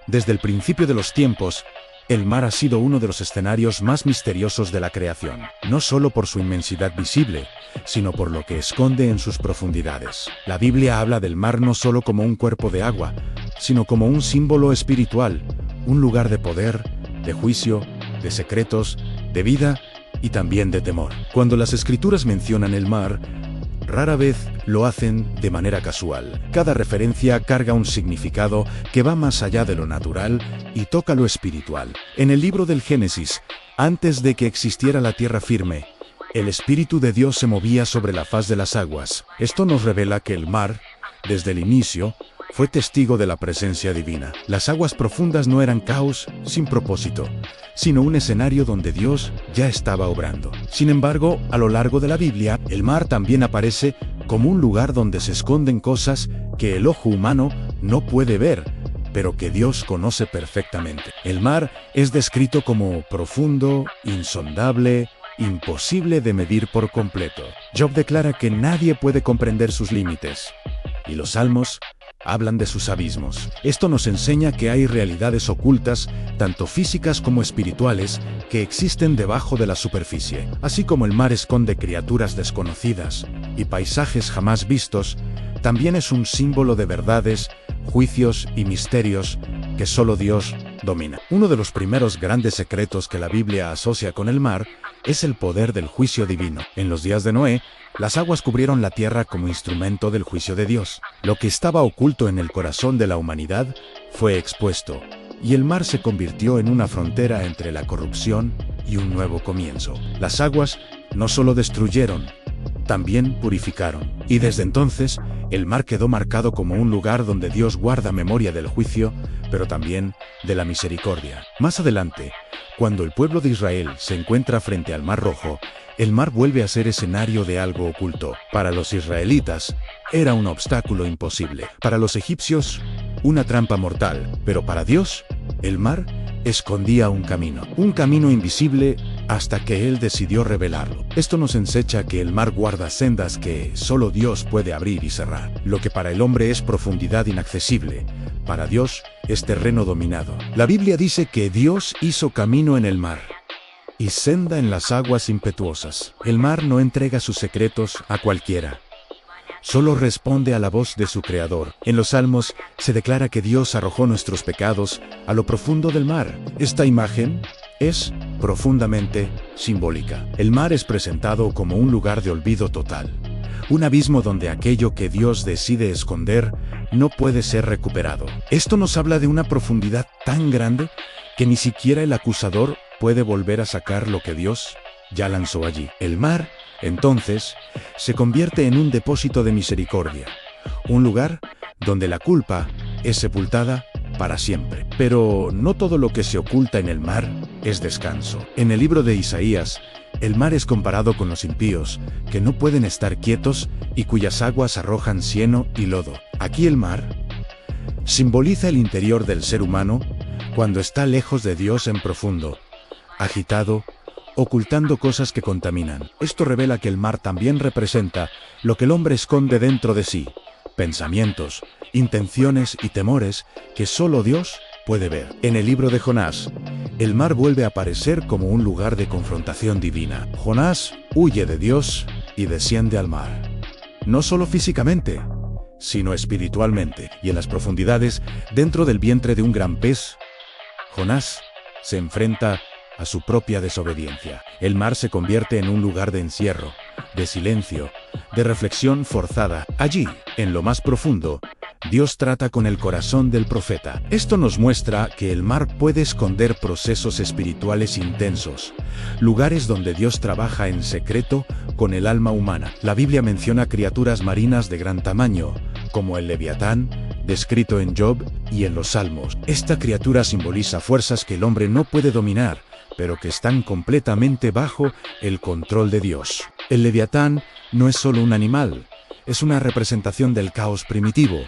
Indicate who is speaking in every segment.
Speaker 1: Desde el principio de los tiempos, el mar ha sido uno de los escenarios más misteriosos de la creación, no solo por su inmensidad visible, sino por lo que esconde en sus profundidades. La Biblia habla del mar no solo como un cuerpo de agua, sino como un símbolo espiritual, un lugar de poder, de juicio, de secretos, de vida y también de temor. Cuando las Escrituras mencionan el mar, rara vez lo hacen de manera casual. Cada referencia carga un significado que va más allá de lo natural y toca lo espiritual. En el libro del Génesis, antes de que existiera la tierra firme, el Espíritu de Dios se movía sobre la faz de las aguas. Esto nos revela que el mar, desde el inicio, fue testigo de la presencia divina. Las aguas profundas no eran caos sin propósito, sino un escenario donde Dios ya estaba obrando. Sin embargo, a lo largo de la Biblia, el mar también aparece como un lugar donde se esconden cosas que el ojo humano no puede ver, pero que Dios conoce perfectamente. El mar es descrito como profundo, insondable, imposible de medir por completo. Job declara que nadie puede comprender sus límites, y los Salmos hablan de sus abismos. Esto nos enseña que hay realidades ocultas, tanto físicas como espirituales, que existen debajo de la superficie. Así como el mar esconde criaturas desconocidas y paisajes jamás vistos, también es un símbolo de verdades, juicios y misterios que solo Dios domina. Uno de los primeros grandes secretos que la Biblia asocia con el mar es el poder del juicio divino. En los días de Noé, las aguas cubrieron la tierra como instrumento del juicio de Dios. Lo que estaba oculto en el corazón de la humanidad fue expuesto, y el mar se convirtió en una frontera entre la corrupción y un nuevo comienzo. Las aguas no solo destruyeron, también purificaron. Y desde entonces, el mar quedó marcado como un lugar donde Dios guarda memoria del juicio, pero también de la misericordia. Más adelante, cuando el pueblo de Israel se encuentra frente al Mar Rojo, el mar vuelve a ser escenario de algo oculto. Para los israelitas, era un obstáculo imposible. Para los egipcios, una trampa mortal. Pero para Dios, el mar escondía un camino invisible hasta que Él decidió revelarlo. Esto nos enseña que el mar guarda sendas que solo Dios puede abrir y cerrar. Lo que para el hombre es profundidad inaccesible, para Dios es terreno dominado. La Biblia dice que Dios hizo camino en el mar y senda en las aguas impetuosas. El mar no entrega sus secretos a cualquiera. Solo responde a la voz de su Creador. En los Salmos se declara que Dios arrojó nuestros pecados a lo profundo del mar. Esta imagen es profundamente simbólica. El mar es presentado como un lugar de olvido total, un abismo donde aquello que Dios decide esconder no puede ser recuperado. Esto nos habla de una profundidad tan grande que ni siquiera el acusador puede volver a sacar lo que Dios ya lanzó allí. El mar, entonces, se convierte en un depósito de misericordia, un lugar donde la culpa es sepultada para siempre. Pero no todo lo que se oculta en el mar es descanso. En el libro de Isaías, el mar es comparado con los impíos, que no pueden estar quietos y cuyas aguas arrojan cieno y lodo. Aquí el mar simboliza el interior del ser humano cuando está lejos de Dios en profundo, agitado, ocultando cosas que contaminan. Esto revela que el mar también representa lo que el hombre esconde dentro de sí, pensamientos, intenciones y temores que solo Dios puede ver. En el libro de Jonás, el mar vuelve a aparecer como un lugar de confrontación divina. Jonás huye de Dios y desciende al mar, no solo físicamente, sino espiritualmente. Y en las profundidades, dentro del vientre de un gran pez, Jonás se enfrenta a su propia desobediencia. El mar se convierte en un lugar de encierro, de silencio, de reflexión forzada. Allí, en lo más profundo, Dios trata con el corazón del profeta. Esto nos muestra que el mar puede esconder procesos espirituales intensos, lugares donde Dios trabaja en secreto con el alma humana. La Biblia menciona criaturas marinas de gran tamaño, como el Leviatán, descrito en Job y en los Salmos. Esta criatura simboliza fuerzas que el hombre no puede dominar, pero que están completamente bajo el control de Dios. El Leviatán no es solo un animal, es una representación del caos primitivo,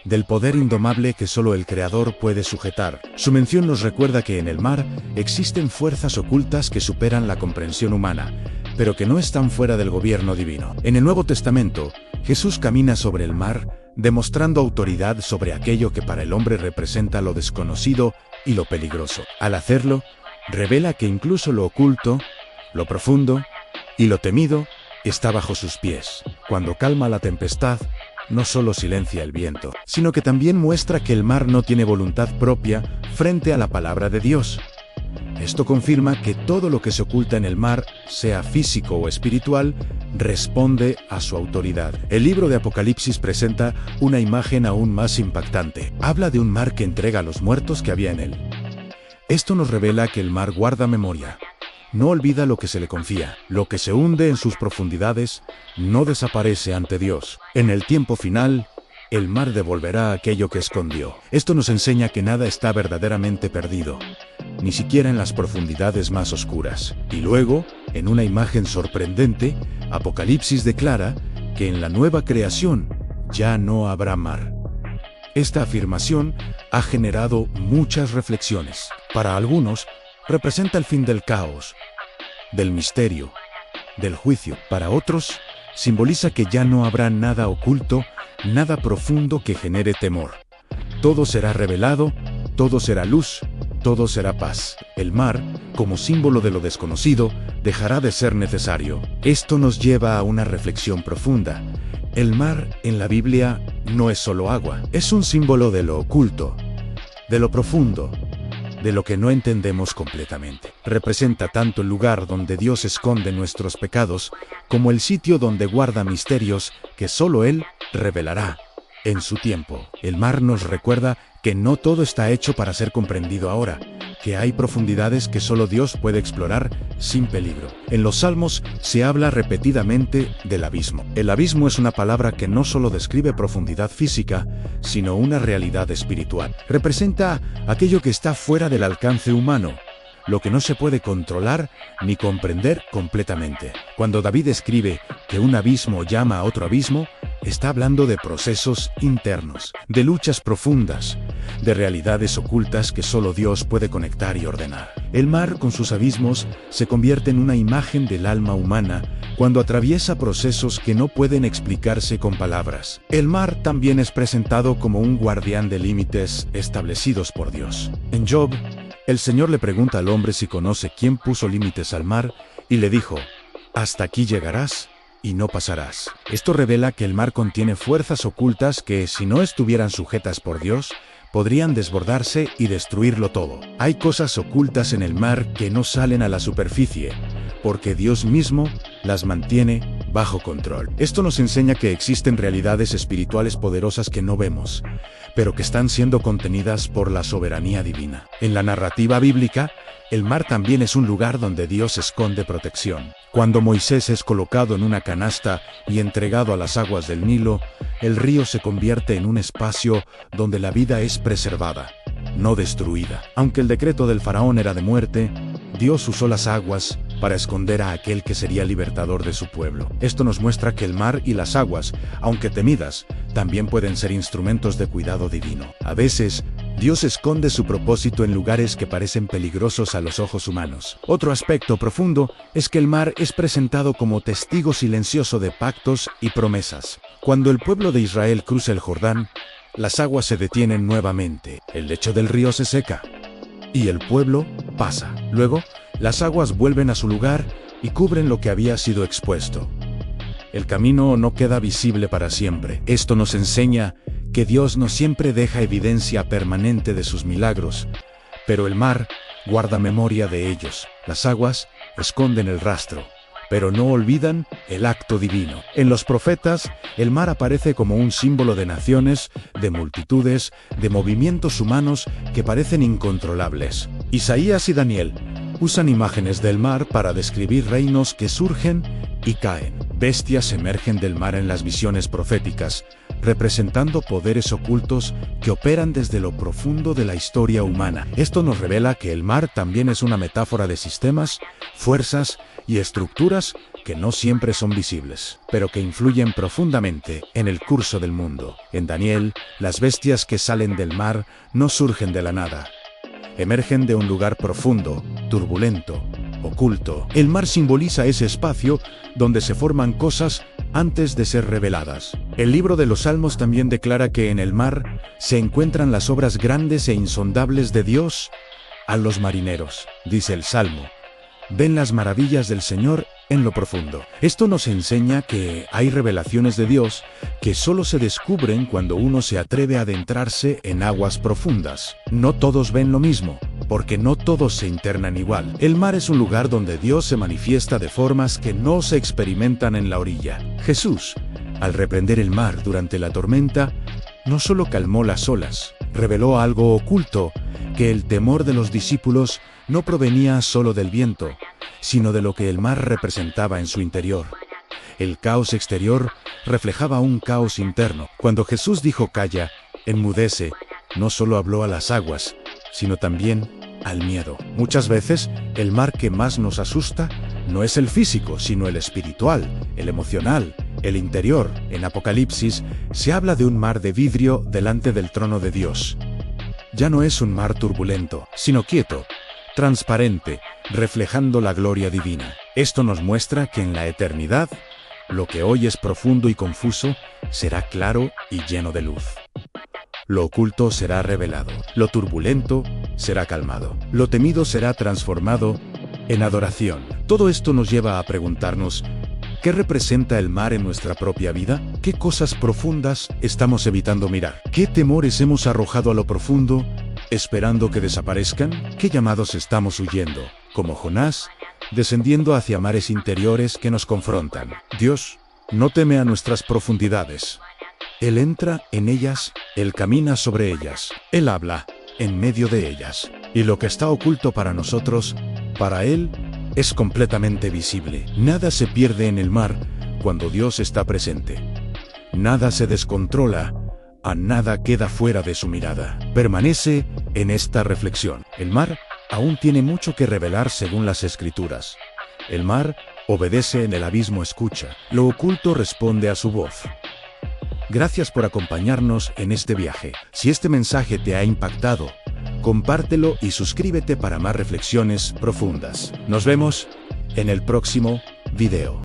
Speaker 1: del poder indomable que solo el Creador puede sujetar. Su mención nos recuerda que en el mar existen fuerzas ocultas que superan la comprensión humana, pero que no están fuera del gobierno divino. En el Nuevo Testamento, Jesús camina sobre el mar, demostrando autoridad sobre aquello que para el hombre representa lo desconocido y lo peligroso. Al hacerlo, revela que incluso lo oculto, lo profundo y lo temido está bajo sus pies. Cuando calma la tempestad, no solo silencia el viento, sino que también muestra que el mar no tiene voluntad propia frente a la palabra de Dios. Esto confirma que todo lo que se oculta en el mar, sea físico o espiritual, responde a su autoridad. El libro de Apocalipsis presenta una imagen aún más impactante. Habla de un mar que entrega a los muertos que había en él. Esto nos revela que el mar guarda memoria. No olvida lo que se le confía. Lo que se hunde en sus profundidades no desaparece ante Dios. En el tiempo final, el mar devolverá aquello que escondió. Esto nos enseña que nada está verdaderamente perdido, ni siquiera en las profundidades más oscuras. Y luego, en una imagen sorprendente, Apocalipsis declara que en la nueva creación ya no habrá mar. Esta afirmación ha generado muchas reflexiones. Para algunos, representa el fin del caos, del misterio, del juicio. Para otros, simboliza que ya no habrá nada oculto, nada profundo que genere temor. Todo será revelado, todo será luz, todo será paz. El mar, como símbolo de lo desconocido, dejará de ser necesario. Esto nos lleva a una reflexión profunda. El mar en la Biblia no es solo agua, es un símbolo de lo oculto, de lo profundo, de lo que no entendemos completamente. Representa tanto el lugar donde Dios esconde nuestros pecados, como el sitio donde guarda misterios que solo Él revelará en su tiempo. El mar nos recuerda que no todo está hecho para ser comprendido ahora, que hay profundidades que solo Dios puede explorar sin peligro. En los Salmos se habla repetidamente del abismo. El abismo es una palabra que no solo describe profundidad física, sino una realidad espiritual. Representa aquello que está fuera del alcance humano, lo que no se puede controlar ni comprender completamente. Cuando David escribe que un abismo llama a otro abismo, está hablando de procesos internos, de luchas profundas, de realidades ocultas que solo Dios puede conectar y ordenar. El mar, con sus abismos, se convierte en una imagen del alma humana cuando atraviesa procesos que no pueden explicarse con palabras. El mar también es presentado como un guardián de límites establecidos por Dios. En Job, el Señor le pregunta al hombre si conoce quién puso límites al mar, y le dijo: «Hasta aquí llegarás y no pasarás». Esto revela que el mar contiene fuerzas ocultas que, si no estuvieran sujetas por Dios, podrían desbordarse y destruirlo todo. Hay cosas ocultas en el mar que no salen a la superficie, porque Dios mismo las mantiene bajo control. Esto nos enseña que existen realidades espirituales poderosas que no vemos, pero que están siendo contenidas por la soberanía divina. En la narrativa bíblica, el mar también es un lugar donde Dios esconde protección. Cuando Moisés es colocado en una canasta y entregado a las aguas del Nilo, el río se convierte en un espacio donde la vida es preservada, no destruida. Aunque el decreto del faraón era de muerte, Dios usó las aguas para esconder a aquel que sería libertador de su pueblo. Esto nos muestra que el mar y las aguas, aunque temidas, también pueden ser instrumentos de cuidado divino. A veces, Dios esconde su propósito en lugares que parecen peligrosos a los ojos humanos. Otro aspecto profundo es que el mar es presentado como testigo silencioso de pactos y promesas. Cuando el pueblo de Israel cruza el Jordán, las aguas se detienen nuevamente, el lecho del río se seca y el pueblo pasa. Luego, las aguas vuelven a su lugar y cubren lo que había sido expuesto. El camino no queda visible para siempre. Esto nos enseña que Dios no siempre deja evidencia permanente de sus milagros, pero el mar guarda memoria de ellos. Las aguas esconden el rastro, pero no olvidan el acto divino. En los profetas, el mar aparece como un símbolo de naciones, de multitudes, de movimientos humanos que parecen incontrolables. Isaías y Daniel usan imágenes del mar para describir reinos que surgen y caen. Bestias emergen del mar en las visiones proféticas, representando poderes ocultos que operan desde lo profundo de la historia humana. Esto nos revela que el mar también es una metáfora de sistemas, fuerzas y estructuras que no siempre son visibles, pero que influyen profundamente en el curso del mundo. En Daniel, las bestias que salen del mar no surgen de la nada. Emergen de un lugar profundo, turbulento, oculto. El mar simboliza ese espacio donde se forman cosas antes de ser reveladas. El libro de los Salmos también declara que en el mar se encuentran las obras grandes e insondables de Dios a los marineros. Dice el Salmo: ven las maravillas del Señor en lo profundo. Esto nos enseña que hay revelaciones de Dios que solo se descubren cuando uno se atreve a adentrarse en aguas profundas. No todos ven lo mismo, porque no todos se internan igual. El mar es un lugar donde Dios se manifiesta de formas que no se experimentan en la orilla. Jesús, al reprender el mar durante la tormenta, no solo calmó las olas, reveló algo oculto, que el temor de los discípulos no provenía solo del viento, sino de lo que el mar representaba en su interior. El caos exterior reflejaba un caos interno. Cuando Jesús dijo calla, enmudece, no solo habló a las aguas, sino también al miedo. Muchas veces, el mar que más nos asusta no es el físico, sino el espiritual, el emocional, el interior. En Apocalipsis se habla de un mar de vidrio delante del trono de Dios. Ya no es un mar turbulento, sino quieto, transparente, reflejando la gloria divina. Esto nos muestra que en la eternidad, lo que hoy es profundo y confuso, será claro y lleno de luz. Lo oculto será revelado, lo turbulento será calmado, lo temido será transformado en adoración. Todo esto nos lleva a preguntarnos: ¿qué representa el mar en nuestra propia vida? ¿Qué cosas profundas estamos evitando mirar? ¿Qué temores hemos arrojado a lo profundo, esperando que desaparezcan? ¿Qué llamados estamos huyendo, como Jonás, descendiendo hacia mares interiores que nos confrontan? Dios no teme a nuestras profundidades. Él entra en ellas, Él camina sobre ellas, Él habla en medio de ellas. Y lo que está oculto para nosotros, para Él, es completamente visible. Nada se pierde en el mar cuando Dios está presente. Nada se descontrola, a nada queda fuera de su mirada. Permanece en esta reflexión. El mar aún tiene mucho que revelar según las Escrituras. El mar obedece, en el abismo escucha. Lo oculto responde a su voz. Gracias por acompañarnos en este viaje. Si este mensaje te ha impactado, compártelo y suscríbete para más reflexiones profundas. Nos vemos en el próximo video.